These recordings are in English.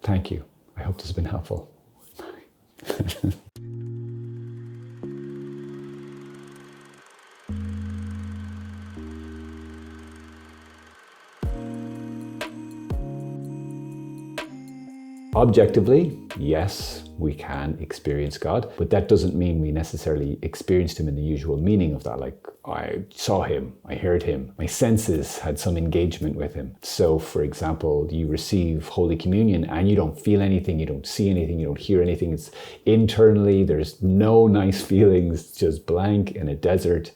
Thank you. I hope this has been helpful. Objectively, yes, we can experience God, but that doesn't mean we necessarily experienced him in the usual meaning of that. Like, I saw him, I heard him, my senses had some engagement with him. So, for example, you receive Holy Communion and you don't feel anything, you don't see anything, you don't hear anything. It's internally, there's no nice feelings, just blank in a desert,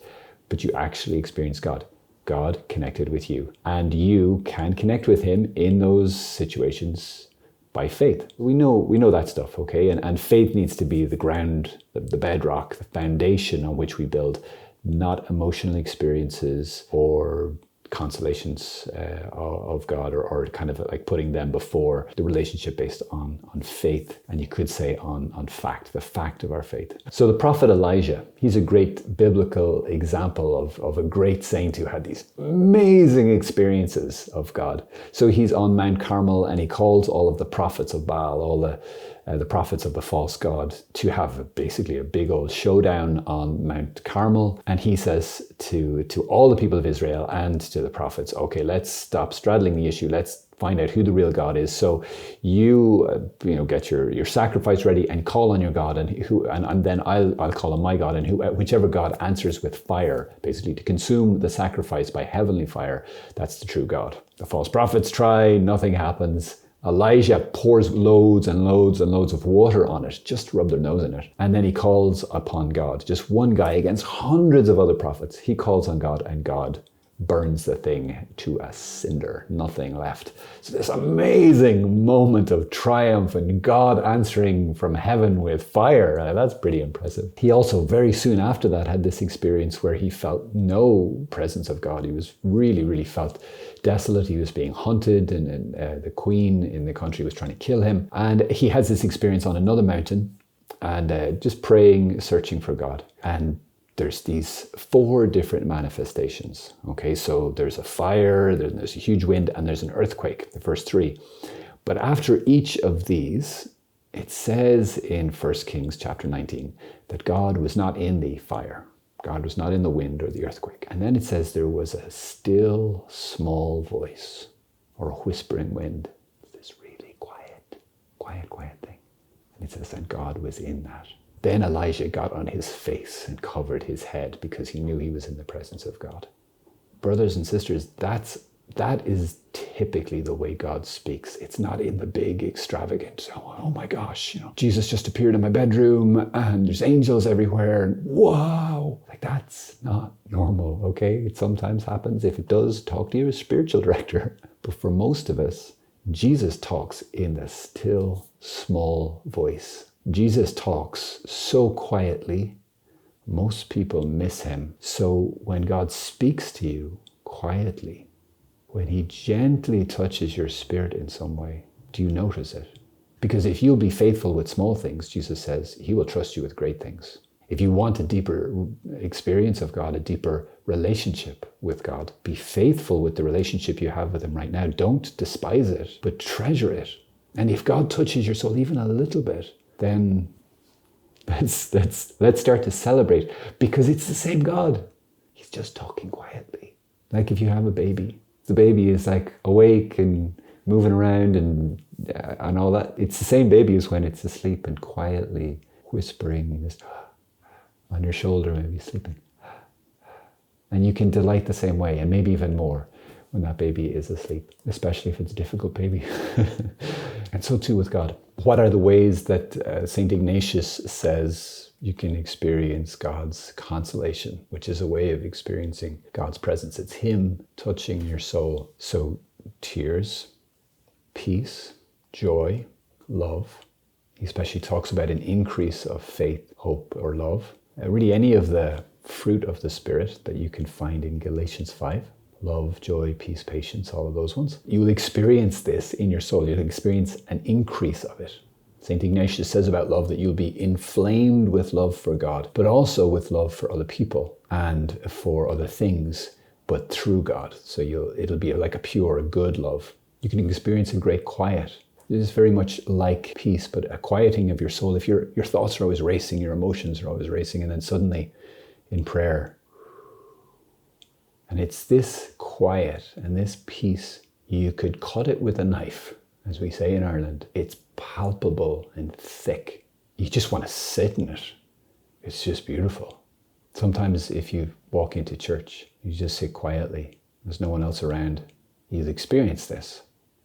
but you actually experience God. God connected with you, and you can connect with him in those situations by faith. We know that stuff, okay? And faith needs to be the ground, the bedrock, the foundation on which we build, not emotional experiences or consolations of God, or kind of like putting them before the relationship based on faith, and you could say on fact, the fact of our faith. So the prophet Elijah, he's a great biblical example of a great saint who had these amazing experiences of God. So he's on Mount Carmel and he calls all of the prophets of Baal, all the prophets of the false god, to have basically a big old showdown on Mount Carmel. And he says to all the people of Israel and to the prophets, okay, let's stop straddling the issue. Let's find out who the real God is. So you get your sacrifice ready and call on your God, and then I'll call on my God, and whichever God answers with fire, basically to consume the sacrifice by heavenly fire, that's the true God. The false prophets try, nothing happens. Elijah pours loads and loads and loads of water on it, just to rub their nose in it. And then he calls upon God, just one guy against hundreds of other prophets. He calls on God, and God burns the thing to a cinder, nothing left. So this amazing moment of triumph and God answering from heaven with fire, that's pretty impressive. He also very soon after that had this experience where he felt no presence of God. He was really felt desolate. He was being hunted, and the queen in the country was trying to kill him. And he has this experience on another mountain and just praying, searching for God. And there's these 4 different manifestations. Okay, so there's a fire, there's a huge wind, and there's an earthquake, the first 3. But after each of these, it says in 1 Kings chapter 19 that God was not in the fire. God was not in the wind or the earthquake. And then it says there was a still small voice, or a whispering wind. This really quiet thing. And it says that God was in that. Then Elijah got on his face and covered his head because he knew he was in the presence of God. Brothers and sisters, that is typically the way God speaks. It's not in the big extravagant, oh my gosh, Jesus just appeared in my bedroom and there's angels everywhere. Wow. Like, that's not normal, okay? It sometimes happens. If it does, talk to your spiritual director. But for most of us, Jesus talks in the still small voice. Jesus talks so quietly, most people miss him. So when God speaks to you quietly, when he gently touches your spirit in some way, do you notice it? Because if you'll be faithful with small things, Jesus says, he will trust you with great things. If you want a deeper experience of God, a deeper relationship with God, be faithful with the relationship you have with him right now. Don't despise it, but treasure it. And if God touches your soul even a little bit, then let's start to celebrate, because it's the same God. He's just talking quietly. Like if you have a baby, the baby is like awake and moving around and all that. It's the same baby as when it's asleep and quietly whispering just on your shoulder, maybe sleeping. And you can delight the same way, and maybe even more when that baby is asleep, especially if it's a difficult baby. And so too with God. What are the ways that St Ignatius says you can experience God's consolation, which is a way of experiencing God's presence? It's him touching your soul. So tears, peace, joy, love. He especially talks about an increase of faith, hope, or love. Really any of the fruit of the Spirit that you can find in Galatians 5. Love, joy, peace, patience, all of those ones. You will experience this in your soul. You'll experience an increase of it. St. Ignatius says about love that you'll be inflamed with love for God, but also with love for other people and for other things, but through God. So it'll be like a pure, good love. You can experience a great quiet. It is very much like peace, but a quieting of your soul. If your thoughts are always racing, your emotions are always racing, and then suddenly in prayer, and it's this quiet and this peace, you could cut it with a knife, as we say in Ireland. It's palpable and thick. You just want to sit in it. It's just beautiful. Sometimes if you walk into church, you just sit quietly. There's no one else around. You'll experience this.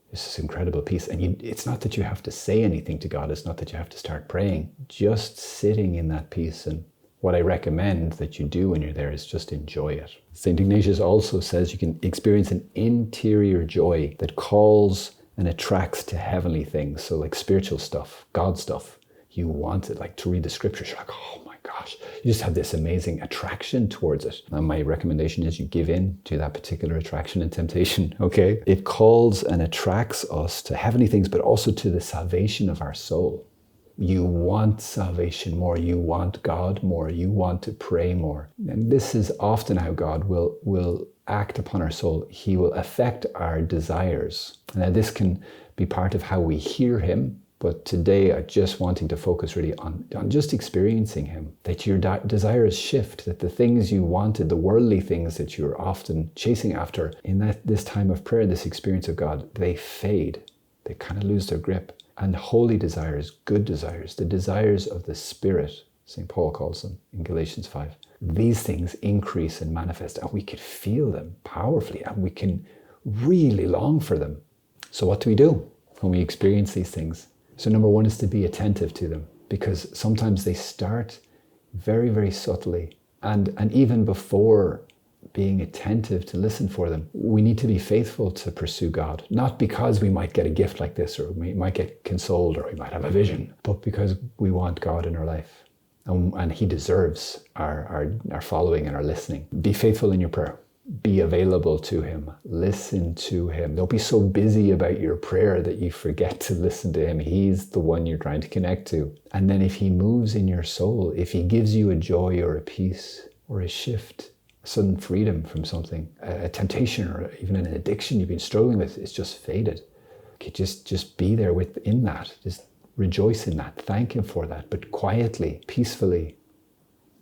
It's this incredible peace. And it's not that you have to say anything to God. It's not that you have to start praying. Just sitting in that peace. And what I recommend that you do when you're there is just enjoy it. St Ignatius also says you can experience an interior joy that calls and attracts to heavenly things. So like spiritual stuff, God stuff. You want it, like to read the scriptures. You're like, oh my gosh. You just have this amazing attraction towards it. And my recommendation is you give in to that particular attraction and temptation, okay? It calls and attracts us to heavenly things, but also to the salvation of our soul. You want salvation more. You want God more. You want to pray more. And this is often how God will act upon our soul. He will affect our desires. Now this can be part of how we hear him. But today, I'm just wanting to focus really on just experiencing him, that your desires shift, that the things you wanted, the worldly things that you're often chasing after, in this time of prayer, this experience of God, they fade. They kind of lose their grip. And holy desires, good desires, the desires of the Spirit, St. Paul calls them in Galatians 5. These things increase and manifest, and we can feel them powerfully, and we can really long for them. So what do we do when we experience these things? So number one is to be attentive to them, because sometimes they start very, very subtly. And even before being attentive to listen for them, we need to be faithful to pursue God. Not because we might get a gift like this, or we might get consoled, or we might have a vision, but because we want God in our life. And he deserves our following and our listening. Be faithful in your prayer. Be available to him. Listen to him. Don't be so busy about your prayer that you forget to listen to him. He's the one you're trying to connect to. And then if he moves in your soul, if he gives you a joy or a peace or a shift, a sudden freedom from something, a temptation or even an addiction you've been struggling with, it's just faded. Okay, just be there within that. Just rejoice in that. Thank him for that. But quietly, peacefully,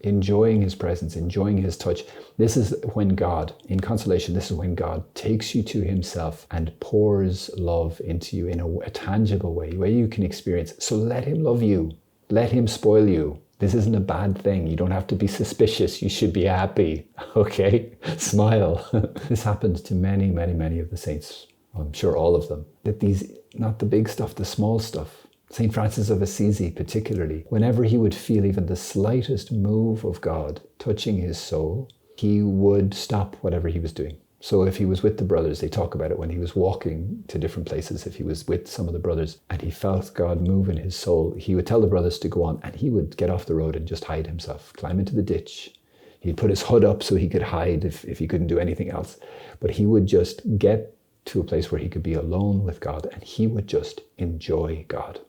enjoying his presence, enjoying his touch. This is when God, in consolation, this is when God takes you to himself and pours love into you in a tangible way, where you can experience. So let him love you. Let him spoil you. This isn't a bad thing. You don't have to be suspicious. You should be happy. Okay? Smile. This happened to many, many, many of the saints. I'm sure all of them. That these, not the big stuff, the small stuff. St Francis of Assisi particularly, whenever he would feel even the slightest move of God touching his soul, he would stop whatever he was doing. So if he was with the brothers, they talk about it when he was walking to different places, if he was with some of the brothers and he felt God move in his soul, he would tell the brothers to go on, and he would get off the road and just hide himself, climb into the ditch. He'd put his hood up so he could hide if he couldn't do anything else. But he would just get to a place where he could be alone with God, and he would just enjoy God.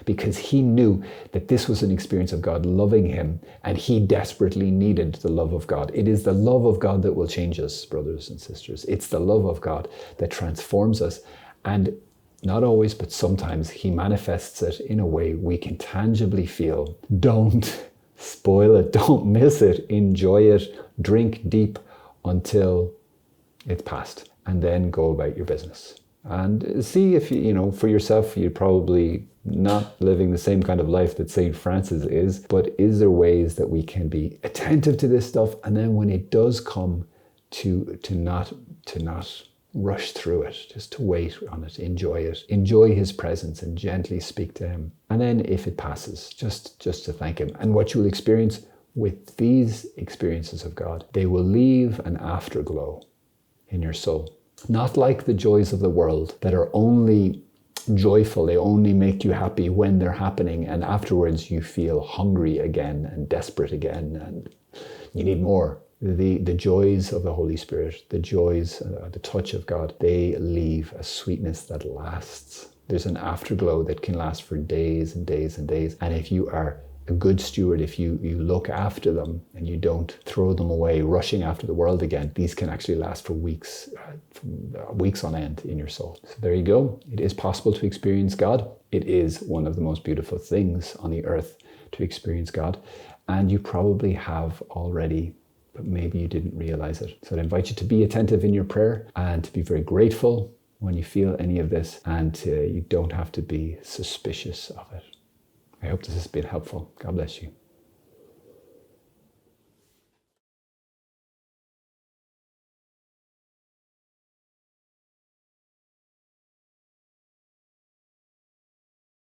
Because he knew that this was an experience of God loving him, and he desperately needed the love of God. It is the love of God that will change us, brothers and sisters. It's the love of God that transforms us. And not always, but sometimes he manifests it in a way we can tangibly feel. Don't spoil it. Don't miss it. Enjoy it. Drink deep until it's past, and then go about your business. And see if for yourself, you're probably not living the same kind of life that St. Francis is, but is there ways that we can be attentive to this stuff, and then when it does come, to not rush through it, just to wait on it, enjoy his presence and gently speak to him. And then if it passes, just to thank him. And what you will experience with these experiences of God, they will leave an afterglow in your soul. Not like the joys of the world that are only joyful, they only make you happy when they're happening, and afterwards you feel hungry again and desperate again and you need more. The joys of the Holy Spirit, the joys, the touch of God, they leave a sweetness that lasts. There's an afterglow that can last for days and days and days. And if you are a good steward, if you look after them and you don't throw them away, rushing after the world again, these can actually last for weeks on end in your soul. So there you go. It is possible to experience God. It is one of the most beautiful things on the earth to experience God. And you probably have already, but maybe you didn't realize it. So I invite you to be attentive in your prayer and to be very grateful when you feel any of this, and you don't have to be suspicious of it. I hope this has been helpful. God bless you.